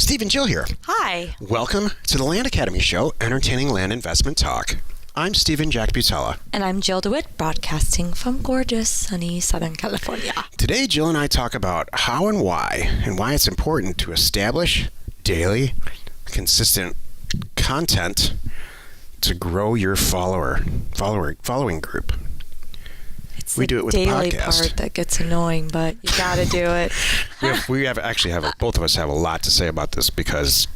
Steve and Jill here. Hi. Welcome to the Land Academy Show, entertaining land investment talk. I'm Stephen Jack Butala. And I'm Jill DeWitt, broadcasting from gorgeous, sunny Southern California. Today, Jill and I talk about how and why it's important to establish daily, consistent content to grow your following group. We do it with a daily podcast. Part that gets annoying, but you got to do it. Both of us have a lot to say about this because,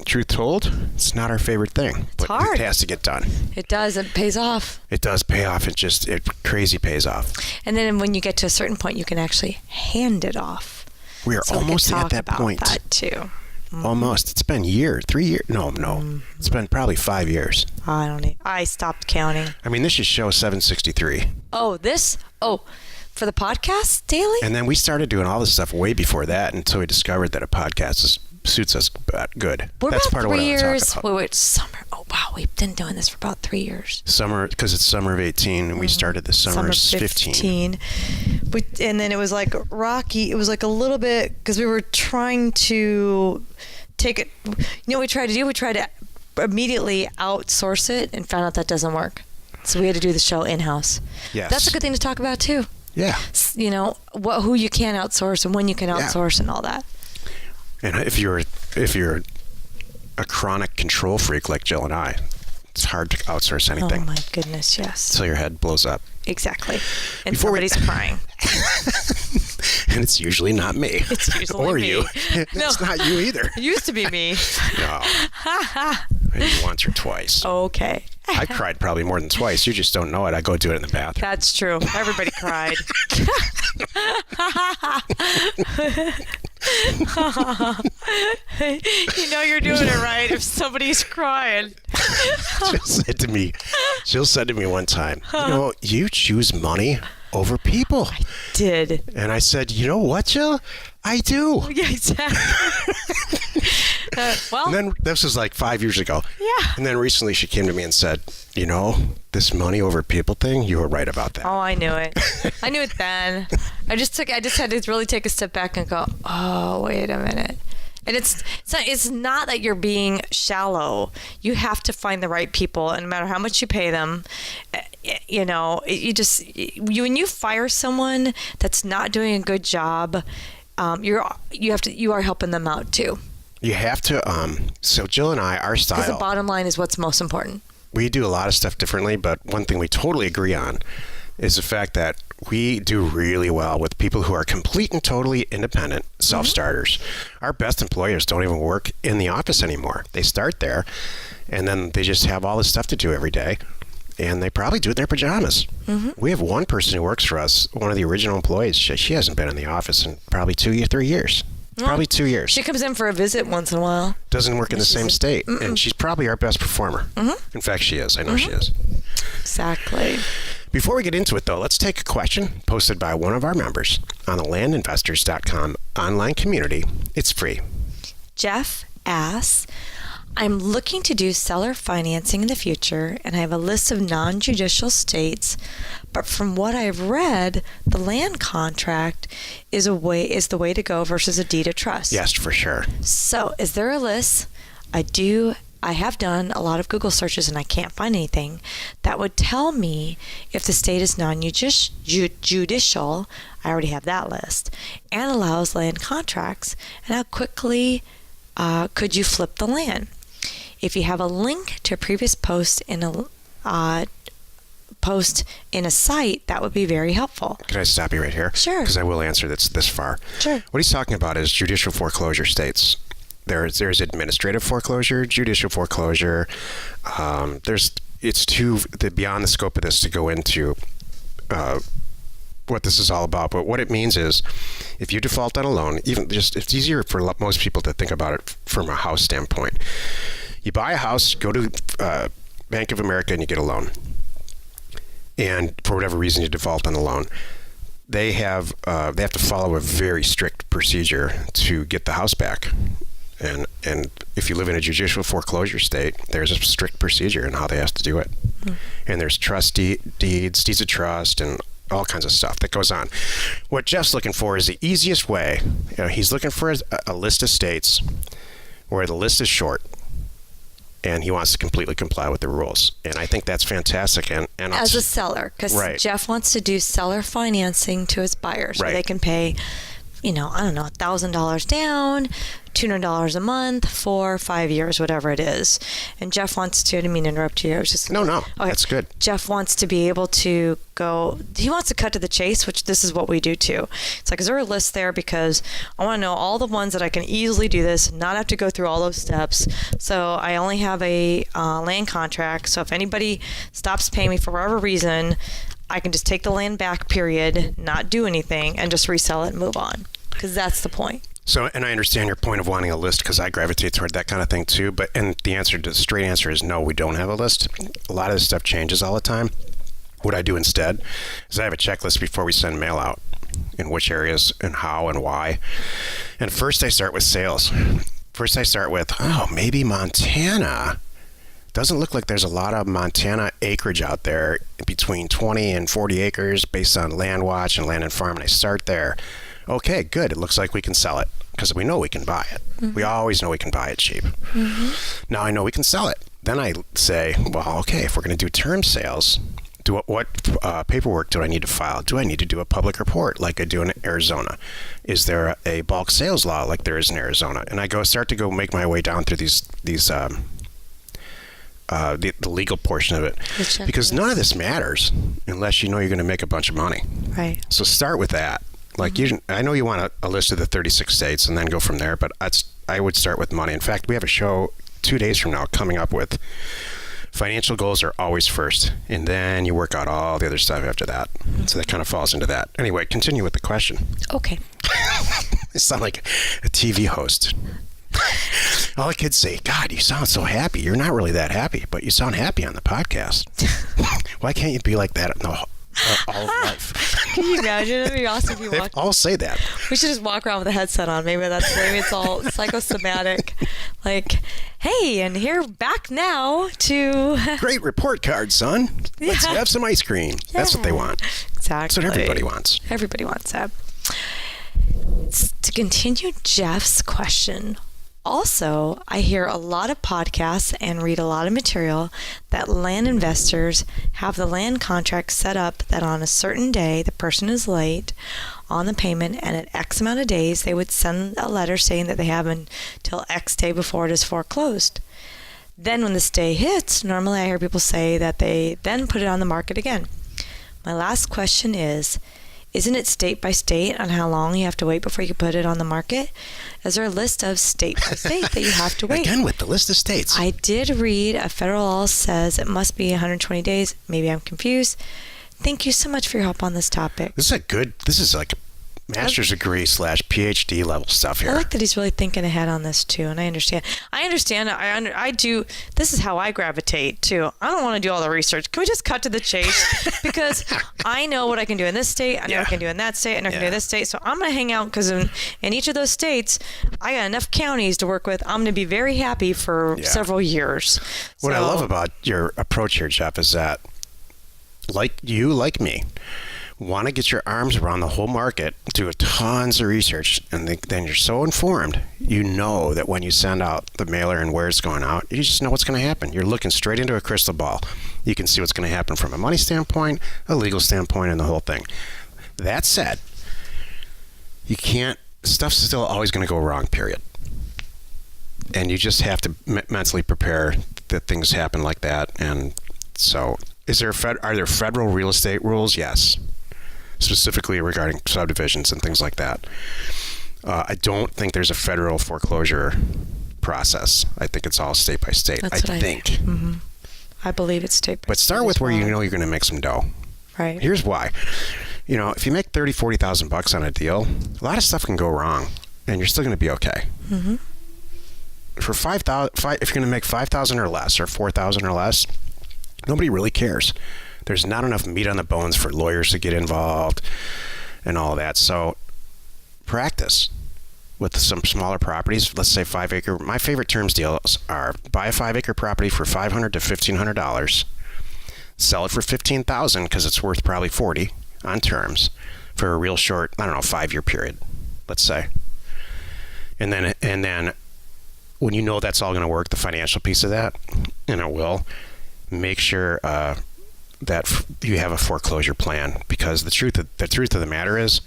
truth told, it's not our favorite thing. It's hard. It has to get done. It does. It pays off. It does pay off. It crazy pays off. And then when you get to a certain point, you can actually hand it off. We are almost at that point. That too. Almost. It's been 3 years. No. It's been probably 5 years. I stopped counting. I mean, this is show 763. Oh, for the podcast daily? And then we started doing all this stuff way before that until we discovered that a podcast suits us good. That's part of what I want to talk about. Wait, summer. Oh, wow. We've been doing this for about 3 years. Summer, because it's summer of 18, and we started this summer of 15. And then it was like rocky. It was like a little bit, because we were trying to take it. You know what we tried to do? We tried to immediately outsource it and found out that doesn't work. So we had to do the show in-house. Yes. That's a good thing to talk about, too. Yeah. You know, who you can outsource and when you can outsource and all that. And if you're a chronic control freak like Jill and I, it's hard to outsource anything. Oh my goodness, yes. Until your head blows up. Exactly. And somebody's crying. And it's usually not me. It's usually or me. you. It's not you either. It used to be me. No. Maybe once or twice. Okay. I cried probably more than twice. You just don't know it. I go do it in the bathroom. That's true. Everybody cried. You know you're doing it right if somebody's crying. Jill said to me one time, you choose money over people. I did. And I said, you know what, Jill? I do. Yeah, exactly. And then this was like 5 years ago. Yeah. And then recently she came to me and said, this money over people thing, you were right about that. Oh, I knew it. I knew it then. I just had to really take a step back and go, oh, wait a minute. And it's not that you're being shallow. You have to find the right people, and no matter how much you pay them, when you fire someone that's not doing a good job, you are helping them out too. You have to. So Jill and I, our style. Because the bottom line is what's most important. We do a lot of stuff differently, but one thing we totally agree on is the fact that we do really well with people who are complete and totally independent self-starters. Mm-hmm. Our best employers don't even work in the office anymore. They start there, and then they just have all this stuff to do every day, and they probably do it in their pajamas. Mm-hmm. We have one person who works for us, one of the original employees. She hasn't been in the office in probably 3 years. Probably 2 years. She comes in for a visit once in a while. Doesn't work in the same state. And she's probably our best performer. Mm-hmm. In fact, she is. I know she is. Exactly. Before we get into it, though, let's take a question posted by one of our members on the landinvestors.com online community. It's free. Jeff asks, I'm looking to do seller financing in the future, and I have a list of non-judicial states, but from what I've read, the land contract is the way to go versus a deed of trust. Yes, for sure. So, is there a list? I have done a lot of Google searches and I can't find anything that would tell me if the state is non-judicial, I already have that list, and allows land contracts, and how quickly could you flip the land? If you have a link to a previous post in a site, that would be very helpful. Can I stop you right here? Sure. Because I will answer this far. Sure. What he's talking about is judicial foreclosure states. There's administrative foreclosure, judicial foreclosure. It's beyond the scope of this to go into what this is all about. But what it means is, if you default on a loan, it's easier for most people to think about it from a house standpoint. You buy a house, go to Bank of America, and you get a loan. And for whatever reason, you default on the loan. They have to follow a very strict procedure to get the house back. And if you live in a judicial foreclosure state, there's a strict procedure in how they have to do it. Mm. And there's trust deeds of trust, and all kinds of stuff that goes on. What Jeff's looking for is the easiest way. He's looking for a list of states where the list is short and he wants to completely comply with the rules. And I think that's fantastic. And as a seller, because right. Jeff wants to do seller financing to his buyers, right. where they can pay, I don't know, $1,000 down, $200 a month for 5 years, whatever it is. And Jeff wants to, I didn't mean to interrupt you. I was just no, okay. That's good. Jeff wants to be able to he wants to cut to the chase, which this is what we do too. It's like, is there a list there? Because I want to know all the ones that I can easily do this, not have to go through all those steps. So I only have a land contract. So if anybody stops paying me for whatever reason, I can just take the land back, period, not do anything, and just resell it and move on. Because that's the point. So, and I understand your point of wanting a list, because I gravitate toward that kind of thing too. And the straight answer is no, we don't have a list. A lot of this stuff changes all the time. What I do instead is I have a checklist before we send mail out in which areas and how and why. And first I start with sales. First I start with, maybe Montana. Doesn't look like there's a lot of Montana acreage out there between 20 and 40 acres based on Land Watch and Land and Farm, and I start there. Okay, good. It looks like we can sell it because we know we can buy it. Mm-hmm. We always know we can buy it cheap. Mm-hmm. Now I know we can sell it. Then I say, well, okay, if we're going to do term sales, what paperwork do I need to file? Do I need to do a public report like I do in Arizona? Is there a bulk sales law like there is in Arizona? And I start to make my way down through these the legal portion of it, because none of this matters unless you know you're going to make a bunch of money. Right. So start with that. Like I know you want a list of the 36 states and then go from there, but I would start with money. In fact, we have a show 2 days from now coming up with financial goals are always first, and then you work out all the other stuff after that. So that kind of falls into that. Anyway, continue with the question. Okay. I sound like a TV host. All the kids say, God, you sound so happy. You're not really that happy, but you sound happy on the podcast. Why can't you be like that all of life? Can you imagine? It'd be awesome if you walked. They all say that. We should just walk around with a headset on. Maybe it's all psychosomatic. Like, hey, and here back now to great report card, son. Let's have some ice cream. Yeah. That's what they want. Exactly. That's what everybody wants. Everybody wants that. To continue Jeff's question, also, I hear a lot of podcasts and read a lot of material that land investors have the land contract set up that on a certain day the person is late on the payment, and at X amount of days they would send a letter saying that they have until X day before it is foreclosed. Then when this day hits, normally I hear people say that they then put it on the market again. My last question is, isn't it state by state on how long you have to wait before you can put it on the market? Is there a list of state by state that you have to wait? Again, with the list of states. I did read a federal law says it must be 120 days. Maybe I'm confused. Thank you so much for your help on this topic. This is like master's degree / PhD level stuff here. I like that he's really thinking ahead on this too, and I understand. I do. This is how I gravitate too. I don't want to do all the research. Can we just cut to the chase? Because I know what I can do in this state. I know what I can do in that state. I know what I can do in this state. So I'm going to hang out because in each of those states, I got enough counties to work with. I'm going to be very happy for several years. What I love about your approach here, Jeff, is that like me, want to get your arms around the whole market, do tons of research, and then you're so informed, you know that when you send out the mailer and where it's going out, you just know what's going to happen. You're looking straight into a crystal ball. You can see what's going to happen from a money standpoint, a legal standpoint, and the whole thing. That said, stuff's still always going to go wrong, period. And you just have to mentally prepare that things happen like that. And so, are there federal real estate rules? Yes. Specifically regarding subdivisions and things like that. I don't think there's a federal foreclosure process. I think it's all state by state. That's what I think. Mm-hmm. I believe it's state by state. But start with where you know you're going to make some dough. Right. Here's why. If you make $30,000, $40,000 on a deal, a lot of stuff can go wrong, and you're still going to be okay. Mm-hmm. For if you're going to make $5,000 or less, or $4,000 or less, nobody really cares. There's not enough meat on the bones for lawyers to get involved and all that. So practice with some smaller properties. Let's say 5 acre. My favorite terms deals are buy a 5 acre property for $500 to $1,500, sell it for $15,000 because it's worth probably $40 on terms for a real short, 5-year period, let's say. And then when you know that's all going to work, the financial piece of that, and it will, make sure that you have a foreclosure plan, because the truth of the matter is,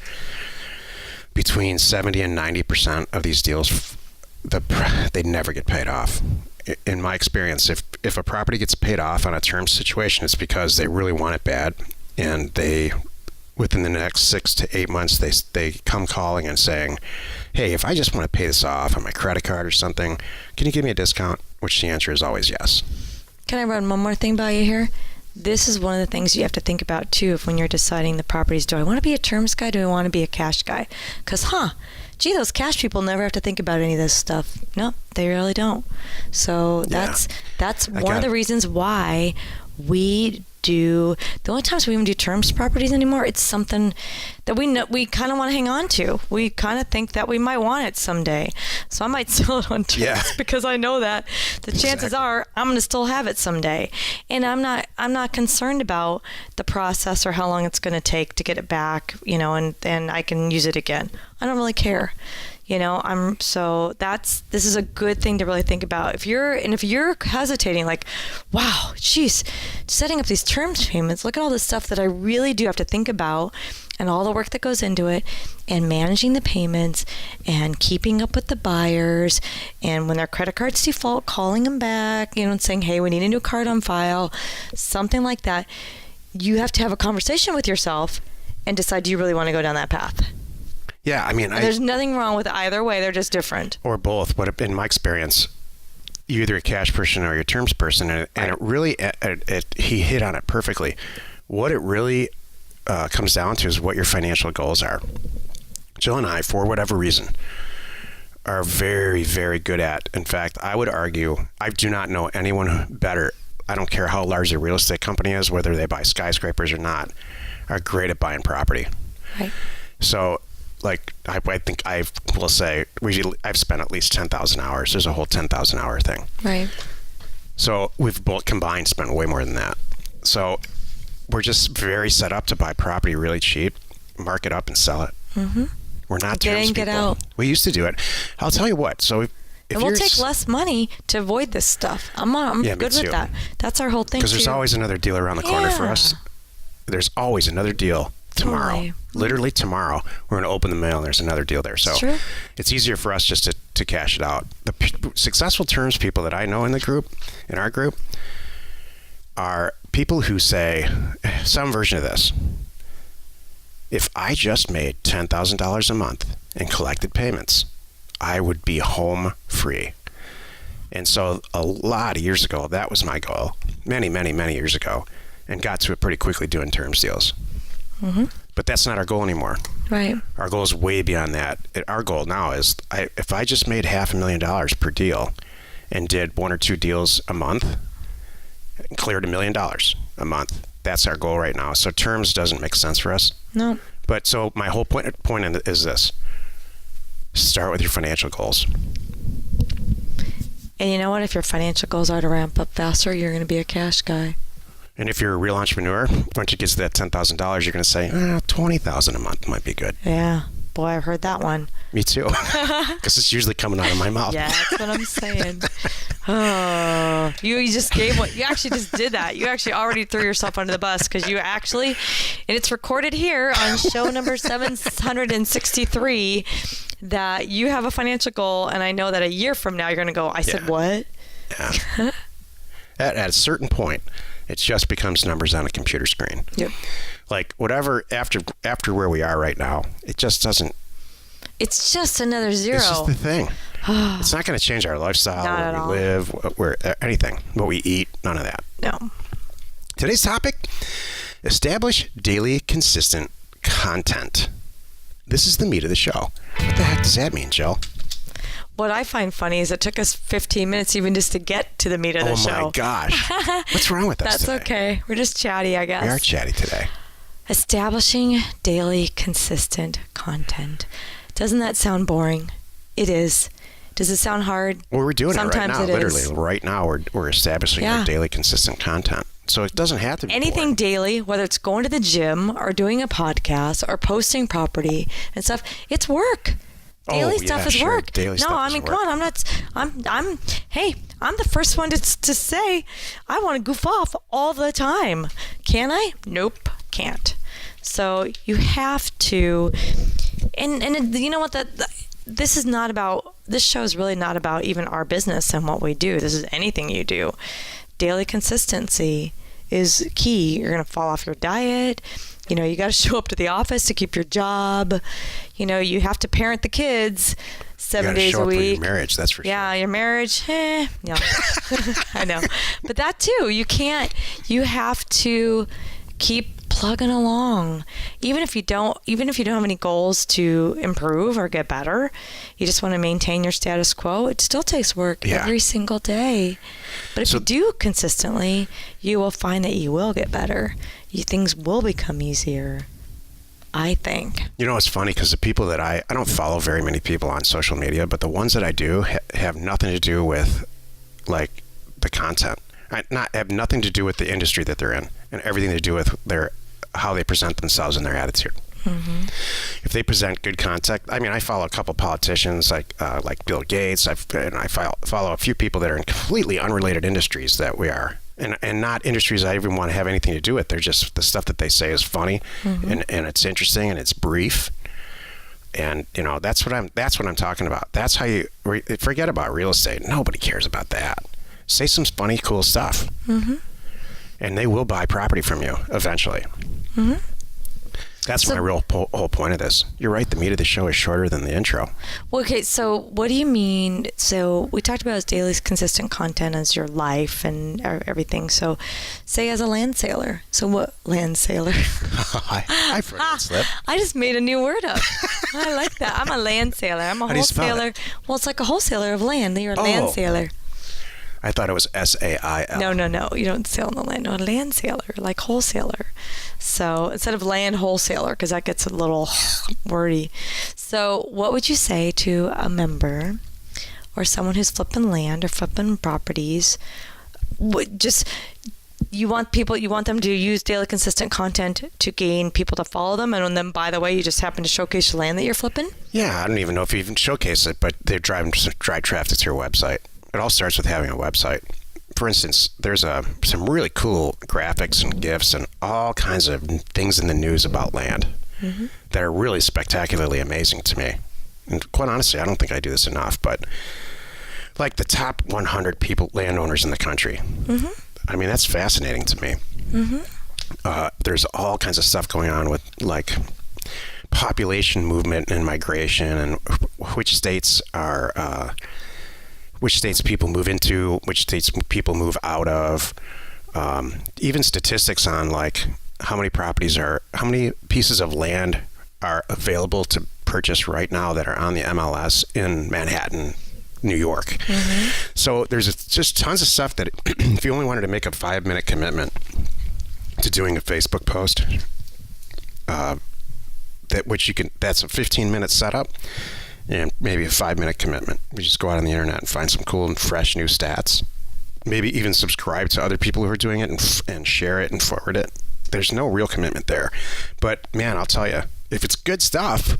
between 70 and 90% of these deals, they never get paid off. In my experience, if a property gets paid off on a term situation, it's because they really want it bad, and within the next 6 to 8 months, they come calling and saying, hey, if I just want to pay this off on my credit card or something, can you give me a discount? Which the answer is always yes. Can I run one more thing by you here? This is one of the things you have to think about too when you're deciding the properties. Do I want to be a terms guy? Do I want to be a cash guy? Because, those cash people never have to think about any of this stuff. No, they really don't. So that's one of the reasons why we do. The only times we even do terms properties anymore, it's something that we know we kind of want to hang on to. We kind of think that we might want it someday. So I might sell it on terms because I know that the chances are I'm going to still have it someday. And I'm not concerned about the process or how long it's going to take to get it back, and then I can use it again. I don't really care. This is a good thing to really think about. If you're hesitating, like, wow, geez, setting up these terms payments, look at all this stuff that I really do have to think about, and all the work that goes into it, and managing the payments, and keeping up with the buyers, and when their credit cards default, calling them back, and saying, hey, we need a new card on file, something like that. You have to have a conversation with yourself and decide, do you really want to go down that path? Yeah, there's nothing wrong with either way. They're just different. Or both. But in my experience, you're either a cash person or you're a terms person, and it really, he hit on it perfectly. What it really comes down to is what your financial goals are. Jill and I, for whatever reason, are very, very good at. In fact, I would argue, I do not know anyone better. I don't care how large a real estate company is, whether they buy skyscrapers or not, are great at buying property. Right. So, I think I will say I've spent at least 10,000 hours. There's a whole 10,000 hour thing. Right. So we've both combined spent way more than that. So we're just very set up to buy property really cheap, mark it up, and sell it. Mm-hmm. We're not terms people. Get out. We used to do it. I'll tell you what. So if we'll take less money to avoid this stuff. I'm good with that. That's our whole thing. Because there's always another deal around the corner for us. There's always another deal. Tomorrow, totally. Literally tomorrow, we're going to open the mail and there's another deal there. So it's easier for us just to cash it out. The successful terms people that I know in our group, are people who say some version of this. If I just made $10,000 a month and collected payments, I would be home free. And so a lot of years ago, that was my goal, many, many, many years ago, and got to it pretty quickly doing terms deals. Mm-hmm. But that's not our goal anymore. Right. Our goal is way beyond that. Our goal now is if I just made $500,000 per deal and did 1 or 2 deals a month and cleared $1 million a month, that's our goal right now. So terms doesn't make sense for us. No. But so my whole point is this. Start with your financial goals. And you know what? If your financial goals are to ramp up faster, you're going to be a cash guy. And if you're a real entrepreneur, once you get to that $10,000, you're going to say, $20,000 a month might be good. Yeah. Boy, I've heard that one. Me too. Because it's usually coming out of my mouth. Yeah, that's what I'm saying. Oh, you just gave what you actually just did that. You actually already threw yourself under the bus because you actually, and it's recorded here on show number 763, that you have a financial goal, and I know that a year from now you're going to go, I said what? Yeah. At a certain point, it just becomes numbers on a computer screen. Yep. Like whatever after where we are right now, it just doesn't. It's just another zero. It's just the thing. It's not going to change our lifestyle, where we live, where anything, what we eat, none of that. No. Today's topic: establish daily consistent content. This is the meat of the show. What the heck does that mean, Jill? What I find funny is it took us 15 minutes even just to get to the meat of the show. Oh my gosh. What's wrong with us That's today? Okay. We're just chatty, I guess. We are chatty today. Establishing daily consistent content. Doesn't that sound boring? It is. Does it sound hard? Well, we're doing Sometimes it right now. It Literally, is. right now, we're establishing our daily consistent content. So it doesn't have to be anything boring. Daily, whether it's going to the gym or doing a podcast or posting property and stuff. It's work. Daily stuff is sure. work. Daily no, stuff I is mean, work. come on. Hey, I'm the first one to say I want to goof off all the time. Can I? Nope, can't. So you have to, and you know what, this is not about, this show is really not about even our business and what we do. This is anything you do. Daily consistency is key. You're going to fall off your diet. You know, you got to show up to the office to keep your job. You know, you have to parent the kids 7 days a week. For your marriage, that's for sure. Yeah, your marriage, no. I know. But that too, you have to keep plugging along. Even if you don't have any goals to improve or get better, you just want to maintain your status quo, it still takes work every single day. But if you do consistently, you will find that you will get better. Things will become easier, I think. You know, it's funny because the people that I don't follow very many people on social media, but the ones that I do have nothing to do with like the content. Have nothing to do with the industry that they're in, and everything to do with how they present themselves and their attitude. Mm-hmm. If they present good content, I mean, I follow a couple politicians like Bill Gates, and I follow a few people that are in completely unrelated industries that we are. And not industries I even want to have anything to do with. They're just, the stuff that they say is funny, and it's interesting, and it's brief. And you know, that's what I'm talking about. That's how you forget about real estate. Nobody cares about that. Say some funny, cool stuff, and they will buy property from you eventually. That's my real whole point of this. You're right. The meat of the show is shorter than the intro. Well, okay, so what do you mean? So we talked about as daily consistent content as your life and everything. So say as a land sailor. So what land sailor? I've heard it slip. I just made a new word up. I like that. I'm a land sailor. I'm a How do you spell wholesaler. it? Well, it's like a wholesaler of land. You're a land sailor. I thought it was SAIL. No. You don't sail on the land. No, a land sailor, like wholesaler. So instead of land wholesaler, because that gets a little wordy. So what would you say to a member or someone who's flipping land or flipping properties? You want them to use daily consistent content to gain people to follow them, and then, by the way, you just happen to showcase the land that you're flipping? Yeah, I don't even know if you even showcase it, but they're driving traffic to your website. It all starts with having a website. For instance, there's some really cool graphics and GIFs and all kinds of things in the news about land that are really spectacularly amazing to me. And quite honestly, I don't think I do this enough, but like the top 100 landowners in the country. I mean, that's fascinating to me. There's all kinds of stuff going on with like population movement and migration, and which states people move into, which states people move out of. Even statistics on like how many pieces of land are available to purchase right now that are on the MLS in Manhattan, New York. So there's just tons of stuff that if you only wanted to make a 5-minute commitment to doing a Facebook post, that's a 15-minute setup and maybe a 5-minute commitment. We just go out on the internet and find some cool and fresh new stats. Maybe even subscribe to other people who are doing it and share it and forward it. There's no real commitment there. But man, I'll tell you, if it's good stuff,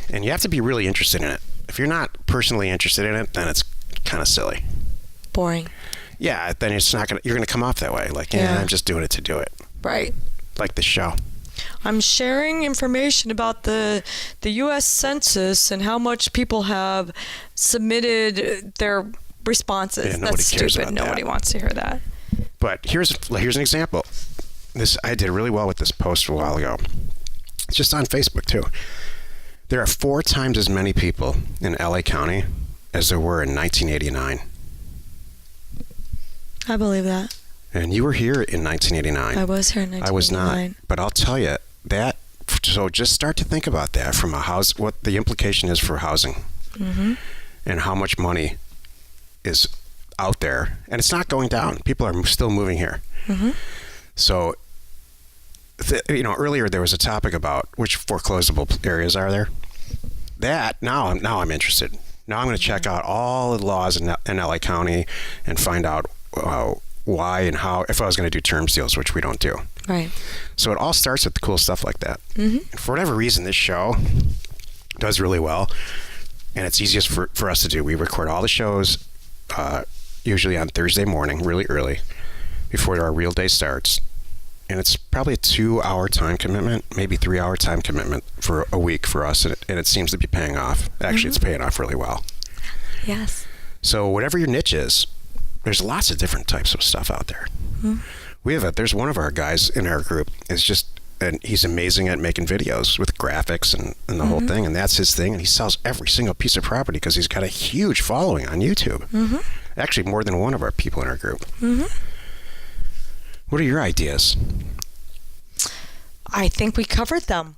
and you have to be really interested in it. If you're not personally interested in it, then it's kind of silly. Boring. Yeah, then you're gonna come off that way. Like, I'm just doing it to do it. Right. Like this show. I'm sharing information about the U.S. Census and how much people have submitted their responses. Yeah, That's stupid. Nobody wants to hear that. But here's an example. I did really well with this post a while ago. It's just on Facebook too. There are 4 times as many people in LA County as there were in 1989. I believe that. And you were here in 1989. I was here in 1989. I was not. But I'll tell you that. So just start to think about that from what the implication is for housing, and how much money is out there, and it's not going down. People are still moving here. So, earlier there was a topic about which foreclosable areas are there. Now I'm interested. Now I'm going to check out all the laws in LA County and find out why and how, if I was going to do term deals, which we don't do. Right. So it all starts with cool stuff like that. For whatever reason, this show does really well. and it's easiest for us to do. We record all the shows usually on Thursday morning, really early, before our real day starts. And it's probably a 2-hour time commitment, maybe 3-hour time commitment for a week for us, and it seems to be paying off. Actually, it's paying off really well. Yes. So whatever your niche is, there's lots of different types of stuff out there. There's one of our guys in our group and he's amazing at making videos with graphics and the whole thing, and that's his thing, and he sells every single piece of property because he's got a huge following on YouTube. Actually, more than one of our people in our group. What are your ideas? I think we covered them.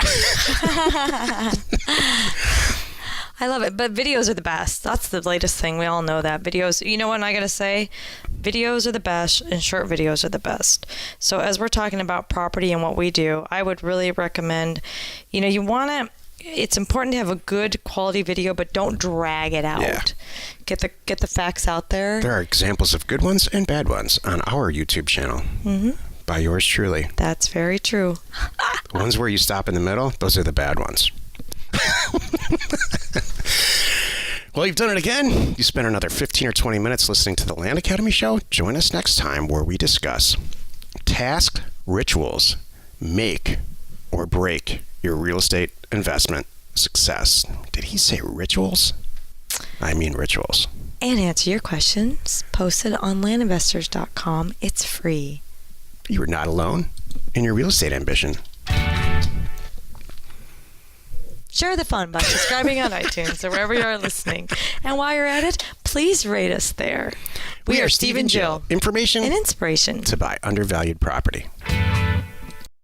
I love it. But videos are the best. That's the latest thing. We all know that. Videos, you know what I got to say? Videos are the best and short videos are the best. So as we're talking about property and what we do, I would really recommend, it's important to have a good quality video, but don't drag it out. Yeah. Get the facts out there. There are examples of good ones and bad ones on our YouTube channel by yours truly. That's very true. The ones where you stop in the middle, those are the bad ones. Well, you've done it again. You spent another 15 or 20 minutes listening to the Land Academy Show. Join us next time where we discuss task rituals make or break your real estate investment success. Did he say rituals? I mean rituals. And answer your questions posted on landinvestors.com. It's free. You are not alone in your real estate ambition. Share the fun by subscribing on iTunes or wherever you are listening. And while you're at it, please rate us there. We are Steve and Jill. Information and inspiration to buy undervalued property.